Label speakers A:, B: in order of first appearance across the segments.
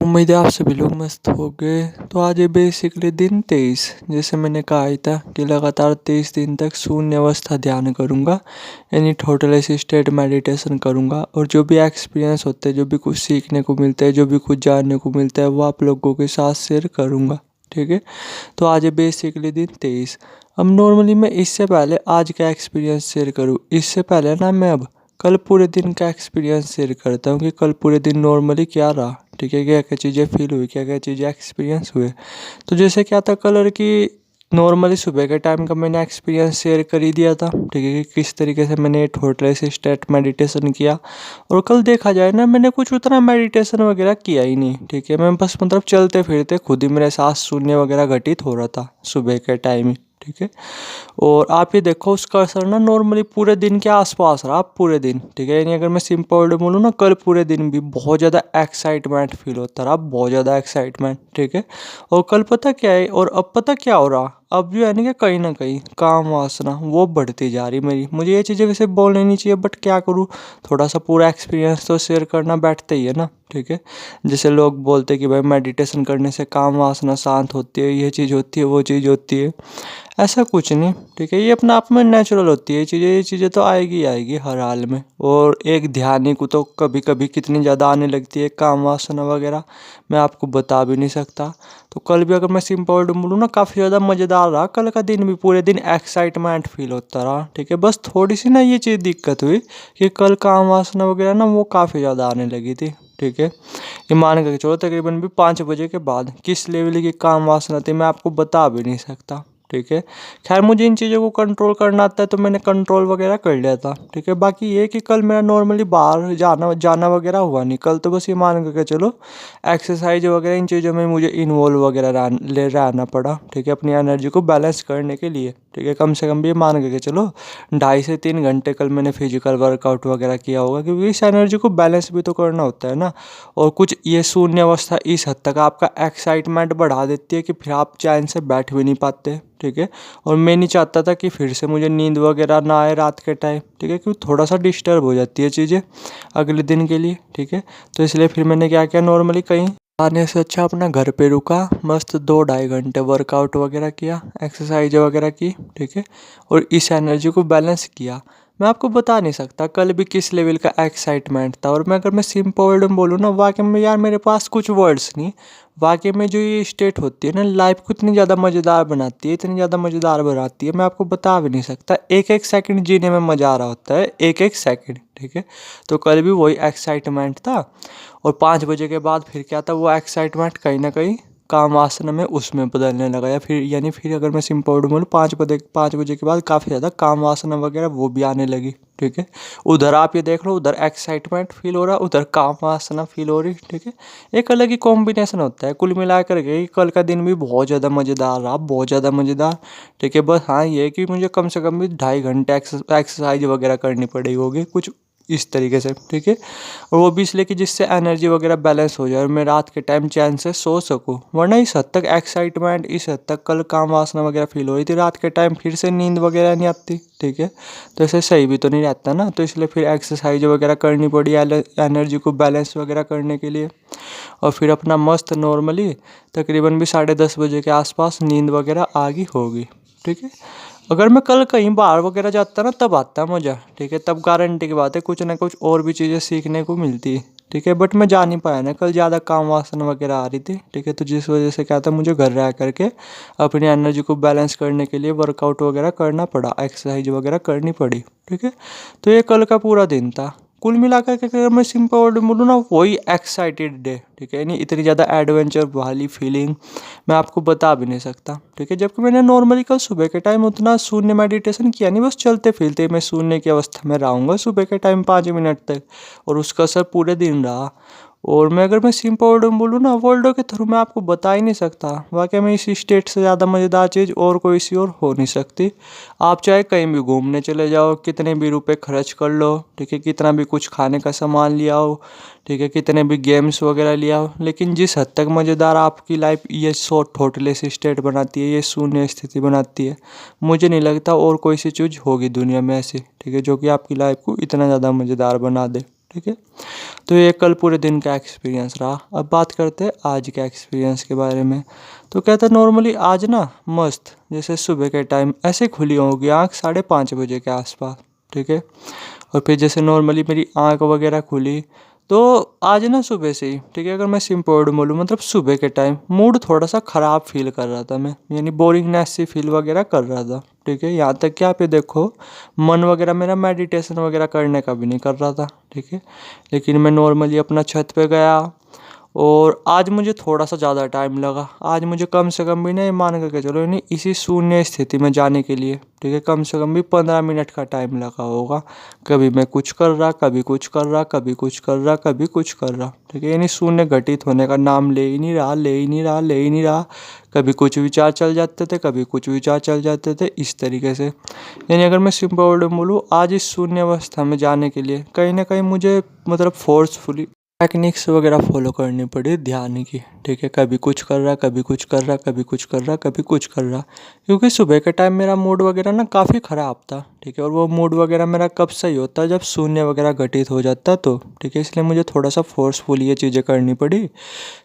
A: उम्मीद है आप सभी लोग मस्त हो गए। तो आज है बेसिकली दिन 23। जैसे मैंने कहा ही था कि लगातार 23 दिन तक शून्य अवस्था ध्यान करूँगा, यानी टोटल असिस्टेड मेडिटेशन करूँगा। और जो भी एक्सपीरियंस होते हैं, जो भी कुछ सीखने को मिलता है, जो भी कुछ जानने को मिलता है, वो आप लोगों के साथ शेयर करूँगा। ठीक है। तो आज है बेसिकली दिन 23। अब नॉर्मली मैं इससे पहले आज का एक्सपीरियंस शेयर करूँ, इससे पहले ना मैं अब कल पूरे दिन का एक्सपीरियंस शेयर करता हूँ कि कल पूरे दिन नॉर्मली क्या रहा। ठीक है, क्या क्या चीज़ें फील हुई, क्या क्या चीज़ें एक्सपीरियंस हुए। तो जैसे क्या था कलर की, नॉर्मली सुबह के टाइम का मैंने एक्सपीरियंस शेयर कर ही दिया था। ठीक है, कि किस तरीके से मैंने टोटल असिस्टेड मेडिटेशन किया। और कल देखा जाए ना, मैंने कुछ उतना मेडिटेशन वगैरह किया ही नहीं। ठीक है, मैं बस मतलब चलते फिरते खुद ही मेरे सांस शून्य वगैरह घटित हो रहा था सुबह के टाइम ही। ठीक है। और आप ये देखो उसका असर ना नॉर्मली पूरे दिन के आसपास रहा, पूरे दिन। ठीक है, यानी अगर मैं सिंपल वर्ड में बोलूँ ना, कल पूरे दिन भी बहुत ज़्यादा एक्साइटमेंट फील होता रहा, बहुत ज़्यादा एक्साइटमेंट। ठीक है। और कल पता क्या है, और अब पता क्या हो रहा, अब जो है ना कहीं काम वासना वो बढ़ती जा रही मेरी। मुझे ये चीज़ें वैसे बोलनी नहीं चाहिए, बट क्या करूँ, थोड़ा सा पूरा एक्सपीरियंस तो शेयर करना बैठता ही है ना। ठीक है। जैसे लोग बोलते हैं कि भाई मेडिटेशन करने से काम वासना शांत होती है, ये चीज़ होती है, वो चीज़ होती है। ऐसा कुछ नहीं। ठीक है, ये अपना आप में नेचुरल होती है ये चीज़ें तो आएगी ही आएगी हर हाल में। और एक ध्यानी को तो कभी कभी कितनी ज़्यादा आने लगती है काम वासना वगैरह, मैं आपको बता भी नहीं सकता। तो कल भी अगर मैं सिंपल वर्ड में बोलूँ ना, काफ़ी ज़्यादा मज़ेदार रहा कल का दिन भी, पूरे दिन एक्साइटमेंट फील होता रहा। ठीक है, बस थोड़ी सी ना ये चीज़ दिक्कत हुई कि कल काम वासना वगैरह ना वो काफ़ी ज़्यादा आने लगी थी। ठीक है, ये मान के चलो तकरीबन भी 5 बजे के बाद किस लेवल की काम वासना थी मैं आपको बता भी नहीं सकता। ठीक है। खैर मुझे इन चीज़ों को कंट्रोल करना आता है, तो मैंने कंट्रोल वगैरह कर लिया था। ठीक है, बाकी ये कि कल मेरा नॉर्मली बाहर जाना जाना वगैरह हुआ नहीं। कल तो बस ये मान के चलो एक्सरसाइज वगैरह इन चीज़ों में मुझे इन्वॉल्व वगैरह रहना पड़ा। ठीक है, अपनी एनर्जी को बैलेंस करने के लिए। ठीक है, कम से कम भी मान के चलो 2.5 से 3 घंटे कल मैंने फिजिकल वर्कआउट वगैरह किया होगा, क्योंकि इस एनर्जी को बैलेंस भी तो करना होता है ना। और कुछ ये शून्य अवस्था इस हद तक आपका एक्साइटमेंट बढ़ा देती है कि फिर आप चैन से बैठ भी नहीं पाते। ठीक है। और मैं नहीं चाहता था कि फिर से मुझे नींद वगैरह ना आए रात के टाइम। ठीक है, क्योंकि थोड़ा सा डिस्टर्ब हो जाती है चीज़ें अगले दिन के लिए। ठीक है, तो इसलिए फिर मैंने क्या किया, नॉर्मली कहीं आने से अच्छा अपना घर पे रुका, मस्त 2-2.5 घंटे वर्कआउट वगैरह किया, एक्सरसाइज वगैरह की। ठीक है, और इस एनर्जी को बैलेंस किया। मैं आपको बता नहीं सकता कल भी किस लेवल का एक्साइटमेंट था। और मैं अगर मैं सिंपल वर्ड में बोलूँ ना, वाकई में यार मेरे पास कुछ वर्ड्स नहीं। वाकई में जो ये स्टेट होती है ना, लाइफ को इतनी ज़्यादा मज़ेदार बनाती है, इतनी ज़्यादा मज़ेदार बनाती है, मैं आपको बता भी नहीं सकता। एक एक सेकंड जीने में मज़ा आ रहा होता है, एक एक सेकंड। ठीक है, तो कल भी वही एक्साइटमेंट था। और 5 बजे के बाद फिर क्या था, वो एक्साइटमेंट कहीं ना कहीं काम वासना में उसमें बदलने लगा। या फिर यानी फिर अगर मैं सिंपल वर्ड में बोलूँ, 5 बजे के बाद काफ़ी ज़्यादा काम वासना वगैरह वो भी आने लगी। ठीक है, उधर आप ये देख लो, उधर एक्साइटमेंट फील हो रहा, उधर काम वासना फील हो रही। ठीक है, एक अलग ही कॉम्बिनेशन होता है। कुल मिलाकर के कल का दिन भी बहुत ज़्यादा मज़ेदार रहा, बहुत ज़्यादा मज़ेदार। ठीक है, बस हाँ ये है कि मुझे कम से कम भी 2.5 घंटे एक्सरसाइज वगैरह करनी पड़ी होगी कुछ इस तरीके से। ठीक है, और वो भी इसलिए कि जिससे एनर्जी वगैरह बैलेंस हो जाए और मैं रात के टाइम चैन से सो सकूँ। वरना इस हद तक एक्साइटमेंट, इस हद तक कल काम वासना वगैरह फील हो रही थी, रात के टाइम फिर से नींद वगैरह नहीं आती। ठीक है, तो ऐसे सही भी तो नहीं रहता ना। तो इसलिए फिर एक्सरसाइज वगैरह करनी पड़ी एनर्जी को बैलेंस वगैरह करने के लिए। और फिर अपना मस्त नॉर्मली तकरीबन भी 10:30 बजे के आसपास नींद वगैरह आ गई होगी। ठीक है, अगर मैं कल कहीं बाहर वगैरह जाता ना, तब आता मज़ा। ठीक है, तब गारंटी की बात है कुछ ना कुछ और भी चीज़ें सीखने को मिलती है। ठीक है, बट मैं जा नहीं पाया ना, कल ज़्यादा काम वासना वगैरह आ रही थी। ठीक है, तो जिस वजह से क्या था, मुझे घर रह करके अपनी एनर्जी को बैलेंस करने के लिए वर्कआउट वगैरह करना पड़ा, एक्सरसाइज वगैरह करनी पड़ी। ठीक है, तो ये कल का पूरा दिन था। कुल मिलाकर के अगर मैं सिंपल वर्ड में बोलूँ ना, वही एक्साइटेड डे। ठीक है, नहीं इतनी ज़्यादा एडवेंचर वाली फीलिंग मैं आपको बता भी नहीं सकता। ठीक है, जबकि मैंने नॉर्मली कल सुबह के टाइम उतना शून्य मेडिटेशन किया नहीं, बस चलते फिरते मैं शून्य की अवस्था में रहूँगा सुबह के टाइम 5 मिनट तक, और उसका असर पूरे दिन रहा। और मैं अगर मैं सिंपल वर्ड में बोलूँ ना, वर्डों के थ्रू मैं आपको बता ही नहीं सकता। वाकई में इस स्टेट से ज़्यादा मज़ेदार चीज़ और कोई सी और हो नहीं सकती। आप चाहे कहीं भी घूमने चले जाओ, कितने भी रुपए खर्च कर लो। ठीक है, कितना भी कुछ खाने का सामान ले आओ। ठीक है, कितने भी गेम्स वगैरह ले आओ, लेकिन जिस हद तक मज़ेदार आपकी लाइफ ये सो थॉटलेस स्टेट बनाती है, ये शून्य स्थिति बनाती है, मुझे नहीं लगता और कोई सी चीज़ होगी दुनिया में ऐसी। ठीक है, जो कि आपकी लाइफ को इतना ज़्यादा मज़ेदार बना दे। ठीक है। तो ये कल पूरे दिन का एक्सपीरियंस रहा। अब बात करते हैं आज के एक्सपीरियंस के बारे में। तो कहता नॉर्मली आज ना मस्त जैसे सुबह के टाइम ऐसे खुली होगी आँख 5:30 बजे के आसपास, ठीक है। और फिर जैसे नॉर्मली मेरी आँख वगैरह खुली तो आज ना सुबह से ही, ठीक है, अगर मैं सिंपल बोलूँ मतलब सुबह के टाइम मूड थोड़ा सा ख़राब फील कर रहा था मैं, यानी बोरिंगनेस सी फील वगैरह कर रहा था, ठीक है। यहाँ तक कि आप ये देखो मन वगैरह मेरा मेडिटेशन वगैरह करने का भी नहीं कर रहा था, ठीक है। लेकिन मैं नॉर्मली अपना छत पे गया और आज मुझे थोड़ा सा ज़्यादा टाइम लगा। आज मुझे कम से कम भी नहीं मान करके चलो नहीं इसी शून्य स्थिति में जाने के लिए, ठीक है, कम से कम भी 15 मिनट का टाइम लगा होगा। कभी मैं कुछ कर रहा, कभी कुछ कर रहा, कभी कुछ कर रहा, कभी कुछ कर रहा, ठीक है। यानी शून्य घटित होने का नाम ले ही नहीं रहा, ले ही नहीं रहा, ले ही नहीं रहा। कभी कुछ विचार चल जाते थे, कभी कुछ विचार चल जाते थे, इस तरीके से। यानी अगर मैं सिंपल वर्ड में बोलूँ आज इस शून्य अवस्था में जाने के लिए कहीं ना कहीं मुझे मतलब फोर्सफुली टेक्निक्स वगैरह फॉलो करनी पड़ी ध्यान की, ठीक है। कभी कुछ कर रहा, कभी कुछ कर रहा, कभी कुछ कर रहा, कभी कुछ कर रहा। क्योंकि सुबह के टाइम मेरा मूड वगैरह ना काफ़ी ख़राब था, ठीक है। और वो मूड वगैरह मेरा कब सही होता जब शून्य वगैरह घटित हो जाता तो, ठीक है। इसलिए मुझे थोड़ा सा फोर्सफुल ये चीज़ें करनी पड़ी।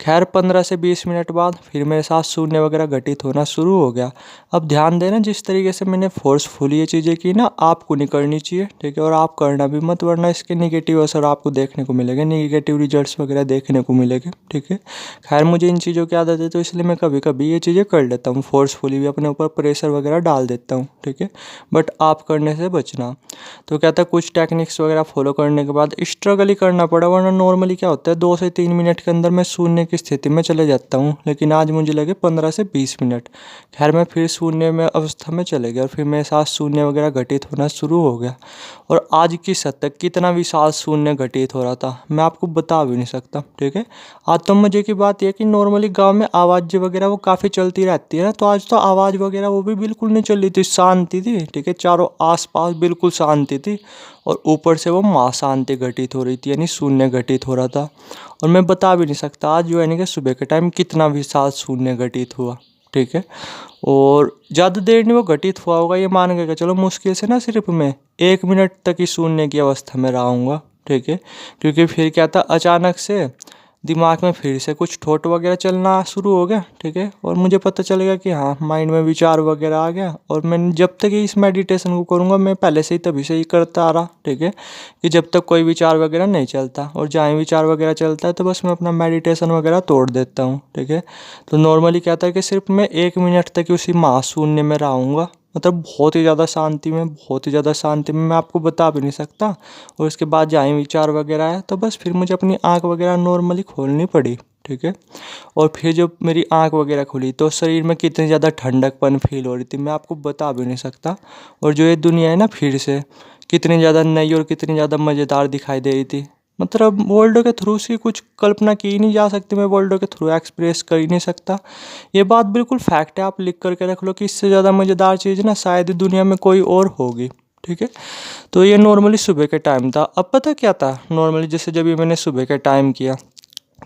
A: खैर 15 से 20 मिनट बाद फिर मेरे साथ शून्य वगैरह घटित होना शुरू हो गया। अब ध्यान देना जिस तरीके से मैंने फोर्सफुल ये चीज़ें की ना आपको नहीं करनी चाहिए, ठीक है। और आप करना भी मत वरना इसके निगेटिव असर आपको देखने को मिलेंगे, निगेटिव रिजल्ट्स वगैरह देखने को मिलेंगे, ठीक है। खैर मुझे इन चीज़ों की आदत है तो इसलिए मैं कभी कभी ये चीज़ें कर लेता हूँ, फोर्सफुली भी अपने ऊपर प्रेशर वगैरह डाल देता हूँ, ठीक है। बट आप करने से बचना। तो क्या था कुछ टेक्निक्स वगैरह फॉलो करने के बाद स्ट्रगल ही करना पड़ा वरना नॉर्मली क्या होता है 2 से 3 मिनट के अंदर मैं शून्य की स्थिति में चले जाता हूँ। लेकिन आज मुझे लगे 15 से 20 मिनट। खैर मैं फिर शून्य में अवस्था में चले गया और फिर मेरे साथ शून्य वगैरह घटित होना शुरू हो गया। और आज की हद तक कितना विशाल शून्य घटित हो रहा था मैं आपको बता भी नहीं सकता, ठीक है। आज तो मजे की बात यह कि नॉर्मली गांव में आवाज़ वगैरह वो काफ़ी चलती रहती है ना, तो आज तो आवाज़ वगैरह वो भी बिल्कुल नहीं चल रही थी, शांति थी, ठीक है। चारों आसपास बिल्कुल शांति थी और ऊपर से वो माँ शांति घटित हो रही थी, यानी शून्य घटित हो रहा था। और मैं बता भी नहीं सकता आज जो है ना कि सुबह के टाइम कितना विशाल शून्य घटित हुआ, ठीक है। और ज़्यादा देर नहीं वो घटित हुआ होगा ये मान के चलो, मुश्किल से ना सिर्फ मैं 1 मिनट तक ही शून्य की अवस्था में रहूँगा, ठीक है। क्योंकि फिर क्या था अचानक से दिमाग में फिर से कुछ थॉट वगैरह चलना शुरू हो गया, ठीक है। और मुझे पता चल गया कि हाँ माइंड में विचार वगैरह आ गया। और मैं जब तक इस मेडिटेशन को करूँगा मैं पहले से ही तभी से ही करता आ रहा, ठीक है, कि जब तक कोई विचार वगैरह नहीं चलता। और जहाँ विचार वगैरह चलता है तो बस मैं अपना मेडिटेशन वगैरह तोड़ देता हूँ, ठीक है। तो नॉर्मली क्या था कि सिर्फ मैं 1 मिनट तक ही उसी महाशून्य में रहूँगा, मतलब बहुत ही ज़्यादा शांति में, बहुत ही ज़्यादा शांति में, मैं आपको बता भी नहीं सकता। और उसके बाद जहाँ विचार वगैरह आया तो बस फिर मुझे अपनी आँख वगैरह नॉर्मली खोलनी पड़ी, ठीक है। और फिर जब मेरी आँख वगैरह खुली तो शरीर में कितनी ज़्यादा ठंडकपन फील हो रही थी मैं आपको बता भी नहीं सकता। और जो ये दुनिया है ना फिर से कितनी ज़्यादा नई और कितनी ज़्यादा मज़ेदार दिखाई दे रही थी। मतलब वर्ल्ड के थ्रू से कुछ कल्पना की ही नहीं जा सकती, मैं वर्ल्ड के थ्रू एक्सप्रेस कर ही नहीं सकता। ये बात बिल्कुल फैक्ट है, आप लिख करके रख लो कि इससे ज़्यादा मज़ेदार चीज़ ना शायद दुनिया में कोई और होगी, ठीक है। तो ये नॉर्मली सुबह के टाइम था। अब पता क्या था नॉर्मली जैसे जब ये मैंने सुबह के टाइम किया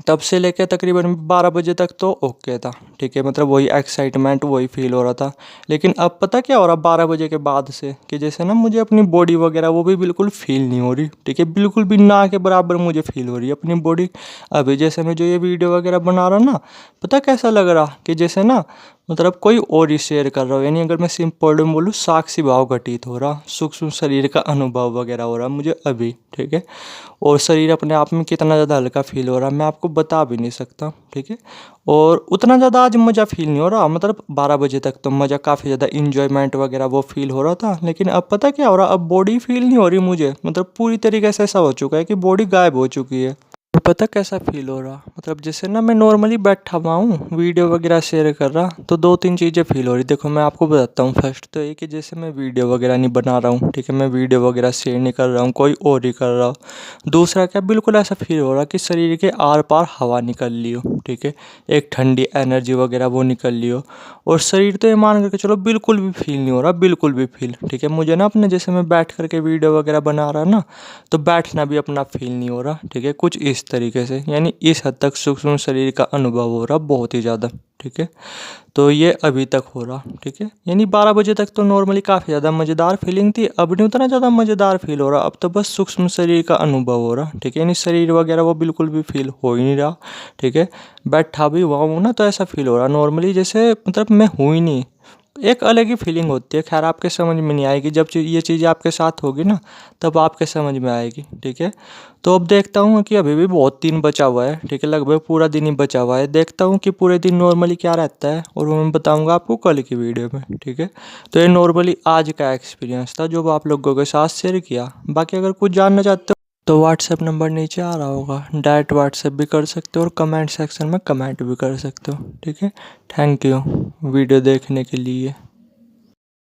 A: तब से लेकर तकरीबन 12 बजे तक तो ओके था, ठीक है, मतलब वही एक्साइटमेंट वही फील हो रहा था। लेकिन अब पता क्या हो रहा 12 बजे के बाद से कि जैसे ना मुझे अपनी बॉडी वगैरह वो भी बिल्कुल फील नहीं हो रही, ठीक है, बिल्कुल भी ना के बराबर मुझे फील हो रही है अपनी बॉडी। अभी जैसे मैं जो ये वीडियो वगैरह बना रहा ना पता कैसा लग रहा कि जैसे ना मतलब कोई और ही शेयर कर रहा हो। यानी अगर मैं सिंपल में बोलूँ साक्षी भाव घटित हो रहा, सूक्ष्म शरीर का अनुभव वगैरह हो रहा मुझे अभी, ठीक है। और शरीर अपने आप में कितना ज़्यादा हल्का फील हो रहा मैं आपको बता भी नहीं सकता, ठीक है। और उतना ज़्यादा आज मज़ा फील नहीं हो रहा, मतलब 12 बजे तक तो मज़ा काफ़ी ज़्यादा इंजॉयमेंट वगैरह वो फील हो रहा था। लेकिन अब पता क्या हो रहा अब बॉडी फील नहीं हो रही मुझे, मतलब पूरी तरीके से ऐसा हो चुका है कि बॉडी गायब हो चुकी है। और पता कैसा फील हो रहा मतलब जैसे ना मैं नॉर्मली बैठा हुआ हूँ वीडियो वगैरह शेयर कर रहा तो 2-3 चीज़ें फील हो रही। देखो मैं आपको बताता हूँ। फर्स्ट तो ये कि जैसे मैं वीडियो वगैरह नहीं बना रहा हूँ, ठीक है, मैं वीडियो वगैरह शेयर नहीं कर रहा हूँ, कोई और ही कर रहा हो। दूसरा क्या बिल्कुल ऐसा फील हो रहा कि शरीर के आर पार हवा निकल ली हो, ठीक है, एक ठंडी एनर्जी वगैरह वो निकल ली हो। और शरीर तो ये मान करके चलो बिल्कुल भी फील नहीं हो रहा, बिल्कुल भी फील, ठीक है। मुझे ना अपने जैसे मैं बैठ करके वीडियो वगैरह बना रहा ना तो बैठना भी अपना फील नहीं हो रहा, ठीक है, कुछ इस तरीके से। यानी इस हद तक सूक्ष्म शरीर का अनुभव हो रहा बहुत ही ज़्यादा। ठीक है। तो ये अभी तक हो रहा, ठीक है। यानी 12 बजे तक तो नॉर्मली काफ़ी ज़्यादा मज़ेदार फीलिंग थी, अब नहीं उतना ज़्यादा मज़ेदार फील हो रहा, अब तो बस सूक्ष्म शरीर का अनुभव हो रहा, ठीक है। यानी शरीर वगैरह वो बिल्कुल भी फील हो ही नहीं रहा, ठीक है। बैठा भी हुआ हूँ ना तो ऐसा फील हो रहा नॉर्मली जैसे मतलब मैं हूँ ही नहीं। एक अलग ही फीलिंग होती है, खैर आपके समझ में नहीं आएगी, जब ये चीज़ आपके साथ होगी ना तब आपके समझ में आएगी, ठीक है। तो अब देखता हूँ कि अभी भी बहुत दिन बचा हुआ है, ठीक है, लगभग पूरा दिन ही बचा हुआ है। देखता हूँ कि पूरे दिन नॉर्मली क्या रहता है और वो मैं बताऊँगा आपको कल की वीडियो में, ठीक है। तो ये नॉर्मली आज का एक्सपीरियंस था जो आप लोगों के साथ शेयर किया। बाकी अगर कुछ जानना चाहते हो तो व्हाट्सएप नंबर नीचे आ रहा होगा, डायरेक्ट व्हाट्सएप भी कर सकते हो और कमेंट सेक्शन में कमेंट भी कर सकते हो, ठीक है। थैंक यू वीडियो देखने के लिए।